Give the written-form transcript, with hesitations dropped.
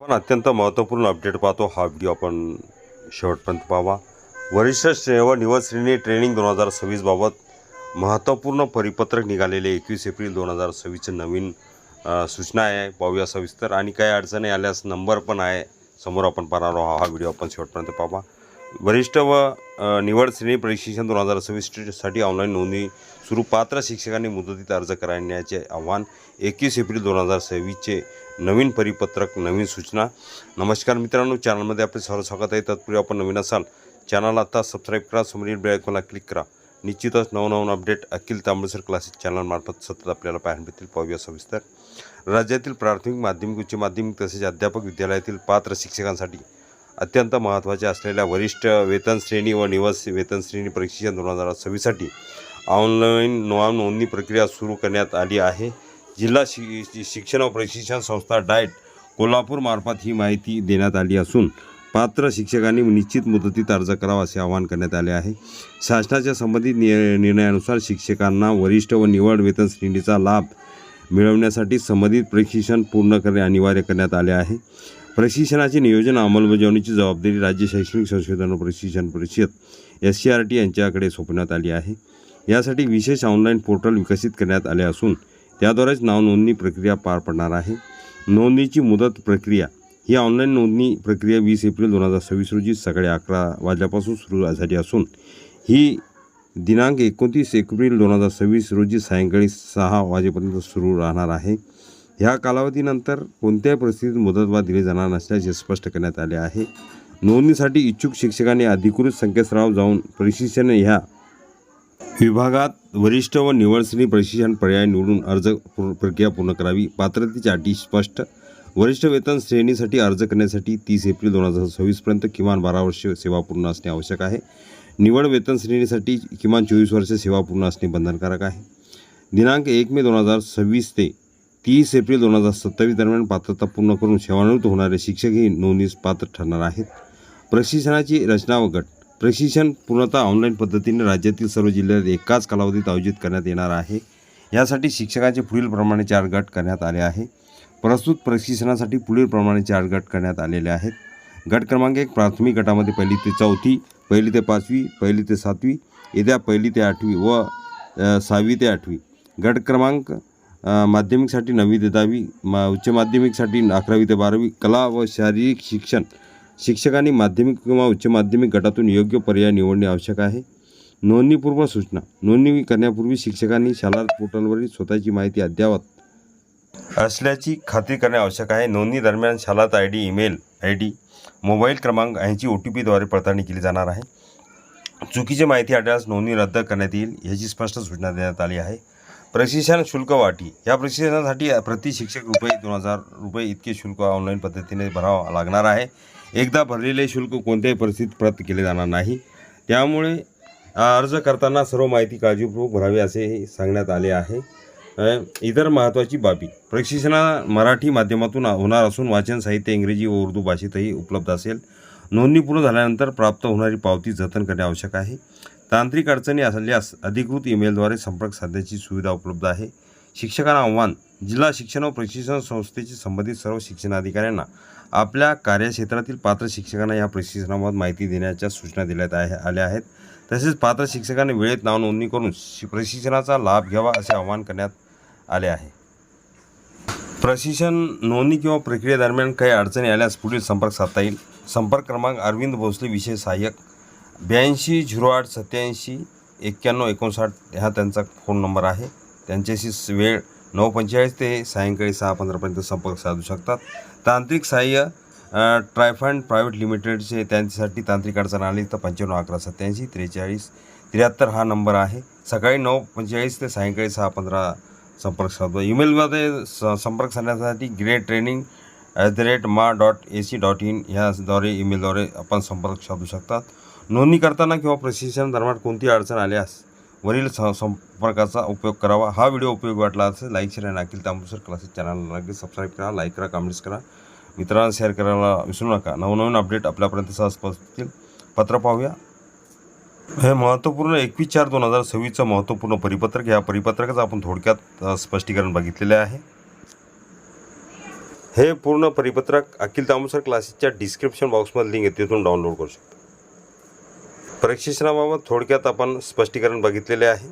पण अत्यंत महत्त्वपूर्ण अपडेट पाहतो. हा व्हिडिओ आपण शेवटपर्यंत पाहावा. वरिष्ठ व निवड श्रेणी ट्रेनिंग 2026 बाबत महत्त्वपूर्ण परिपत्रक निघालेले 21 एप्रिल 2026 नवीन सूचना आहे. पाहूया सविस्तर. आणि काही अडचणी आल्यास नंबर पण आहे समोर, आपण पाहणार आहोत. हा व्हिडिओ आपण शेवटपर्यंत पाहावा. वरिष्ठ व निवड श्रेणी प्रशिक्षण 2026 साठी ऑनलाईन नोंदणी सुरू. पात्र शिक्षकांनी मुदतीत अर्ज करण्याचे आव्हान. 21 एप्रिल 2026 नवीन परिपत्रक, नवीन सूचना. नमस्कार मित्रांनो, चॅनलमध्ये आपले सर्व स्वागत आहे. तत्पूर्वी आपण नवीन असाल चॅनल आता सबस्क्राईब करा, समोरील बेल आयकॉनला क्लिक करा. निश्चितच नवनवीन अपडेट अखिल तांबेसर क्लासेस चॅनलमार्फत सतत आपल्याला पाहायला मिळतील. पाहूया सविस्तर. राज्यातील प्राथमिक, माध्यमिक, उच्च माध्यमिक तसेच अध्यापक विद्यालयातील पात्र शिक्षकांसाठी अत्यंत महत्त्वाचे असलेल्या वरिष्ठ वेतन श्रेणी व निवड वेतन श्रेणी प्रशिक्षण 2026 साठी ऑनलाईन नोंदणी प्रक्रिया सुरू करण्यात आली आहे. जिल्हा शिक्षण व प्रशिक्षण संस्था डाएट कोल्हापूर मार्फत ही माहिती देण्यात आली असून पात्र शिक्षकांनी निश्चित मुदतीत अर्ज करावा असे आवाहन करण्यात आले आहे. शासनाच्या संबंधित निर्णयानुसार शिक्षकांना वरिष्ठ व निवड वेतन श्रेणीचा लाभ मिळवण्यासाठी संबंधित प्रशिक्षण पूर्ण करणे अनिवार्य करण्यात आले आहे. प्रशिक्षणाचे नियोजन अंमलबजावणीची जबाबदारी राज्य शैक्षणिक संशोधन व प्रशिक्षण परिषद SCRT यांच्याकडे सोपवण्यात आली आहे. यासाठी विशेष ऑनलाईन पोर्टल विकसित करण्यात आले असून त्याद्वारेच नाव नोंदणी प्रक्रिया पार पडणार आहे. नोंदणीची मुदत प्रक्रिया ही ऑनलाईन नोंदणी प्रक्रिया 20 एप्रिल 2026 रोजी सकाळी 11 वाजल्यापासून सुरू झाली असून ही दिनांक 29 एप्रिल 2026 रोजी सायंकाळी 6 वाजेपर्यंत सुरू राहणार आहे. ह्या कालावधीनंतर कोणत्याही परिस्थितीत मुदतवाढ दिली जाणार नसल्याचे स्पष्ट करण्यात आले आहे. नोंदणीसाठी इच्छुक शिक्षकांनी अधिकृत संकेतस्थळावर जाऊन प्रशिक्षण ह्या विभागात वरिष्ठ व निवड श्रेणी प्रशिक्षण पर्याय निवडून अर्ज प्रक्रिया पूर्ण करावी. पात्रतेची अटी स्पष्ट. वरिष्ठ वेतन श्रेणीसाठी अर्ज करण्यासाठी 30 एप्रिल 2026 पर्यंत किमान 12 वर्ष सेवा पूर्ण असणे आवश्यक आहे. निवड वेतन श्रेणीसाठी किमान 24 वर्ष सेवा पूर्ण असणे बंधनकारक आहे. दिनांक 1 मे 2026 ते 30 एप्रिल 2027 दरम्यान पात्रता पूर्ण करून सेवानिवृत्त होणारे शिक्षकही नोंदणीस पात्र ठरणार आहेत. प्रशिक्षणाची रचना व गट. प्रशिक्षण पूर्णतः ऑनलाईन पद्धतीने राज्यातील सर्व जिल्ह्यात एकाच कालावधीत आयोजित करण्यात येणार आहे. यासाठी शिक्षकांचे पुढील प्रमाणे 4 गट करण्यात आले आहे. प्रस्तुत प्रशिक्षणासाठी पुढील प्रमाणे 4 गट करण्यात आलेले आहेत. गट क्रमांक 1 प्राथमिक गटामध्ये 1ली ते 4थी, 1ली ते 5वी, 1ली ते 7वी, येत्या 1ली ते 8वी व 6वी ते 8वी. गट क्रमांक माध्यमिकसाठी 9वी ते 10वी, उच्च माध्यमिकसाठी 11वी ते 12वी. कला व शारीरिक शिक्षण शिक्षकांनी माध्यमिक किंवा उच्च माध्यमिक गटातून योग्य पर्याय निवडणे आवश्यक आहे. नोंदणीपूर्व सूचना. नोंदणी करण्यापूर्वी शिक्षकांनी शाला पोर्टलवरील स्वतःची माहिती अद्ययावत असल्याची खात्री करणे आवश्यक आहे. नोंदणी दरम्यान शालात ID, ईमेल ID, मोबाईल क्रमांक यांची OTP द्वारे पडताळणी केली जाणार आहे. चुकीची माहिती आढळल्यास नोंदणी रद्द करण्यात येईल याची स्पष्ट सूचना देण्यात आली आहे. प्रशिक्षण शुल्क वाटी. या प्रशिक्षणासाठी प्रति शिक्षक ₹2000 इतके शुल्क ऑनलाईन पद्धतीने भरावं लागणार आहे. एकदा भरलेले शुल्क कोणत्याही परिस्थितीत परत केले जाणार नाही. त्यामुळे अर्ज करताना सर्व माहिती काळजीपूर्वक भरावी असे सांगण्यात आले आहे. इतर महत्त्वाची बाबी. प्रशिक्षण मराठी माध्यमातून होणार असून वाचन साहित्य इंग्रजी व उर्दू भाषेतही उपलब्ध असेल. नोंदणी पूर्ण झाल्यानंतर प्राप्त होणारी पावती जतन करणे आवश्यक आहे. तांत्रिक अडचणी असल्यास अधिकृत ईमेलद्वारे संपर्क साधण्याची सुविधा उपलब्ध आहे. शिक्षकांना आव्हान. जिल्हा शिक्षण व प्रशिक्षण संस्थेचे संबंधित सर्व शिक्षणाधिकाऱ्यांना आपल्या कार्यक्षेत्रातील पात्र शिक्षकांना या प्रशिक्षणाबाबत माहिती देण्याच्या सूचना देण्यात आल्या आहेत. तसेच पात्र शिक्षकांनी वेळेत नाव नोंदणी करून प्रशिक्षणाचा लाभ घ्यावा असे आवाहन करण्यात आले आहे. प्रशिक्षण नोंदणी किंवा प्रक्रियेदरम्यान काही अडचणी आल्यास पुढील संपर्क साधता येईल. संपर्क क्रमांक अरविंद भोसले विशेष सहाय्यक 82 08 87 91 59 हा त्यांचा फोन नंबर आहे. त्यांच्याशी वेळ 9:45 ते सायंकाळी 6:15 संपर्क साधू शकतात. तांत्रिक सहाय्य ट्रायफंड प्रायव्हेट लिमिटेडचे. त्यांच्यासाठी तांत्रिक अडचण आली तर 95 11 87 43 73 हा नंबर आहे. सकाळी 9:45 ते सायंकाळी 6:15 संपर्क साधू. ईमेलमध्ये संपर्क साधण्यासाठी greattraining@ma.ac.in ह्याद्वारे ईमेलद्वारे आपण संपर्क साधू शकतात. नोंदणी करताना किंवा प्रशिक्षण दरम्यान कोणतीही अडचण आल्यास वरील संपर्काचा उपयोग करावा. हा व्हिडिओ उपयोगी वाटला असेल लाईक, शेअर आणि अखिल तांबेसर क्लासेस चॅनलला नक्की सबस्क्राईब करा, लाईक करा, कमेंट्स करा, मित्रांना शेअर करायला विसरू नका. नवनवीन अपडेट आपल्यापर्यंत सहज पोहोचतील. पत्र पाहूया. हे महत्त्वपूर्ण 21/4/2026 महत्त्वपूर्ण परिपत्रक. या परिपत्रकाचं आपण थोडक्यात स्पष्टीकरण बघितलेले आहे. हे पूर्ण परिपत्रक अखिल तामोसर क्लासेसच्या डिस्क्रिप्शन बॉक्समध्ये लिंक आहे, तिथून डाउनलोड करू शकता. प्रशिक्षणाबाबत थोडक्यात आपण स्पष्टीकरण बघितलेले आहे.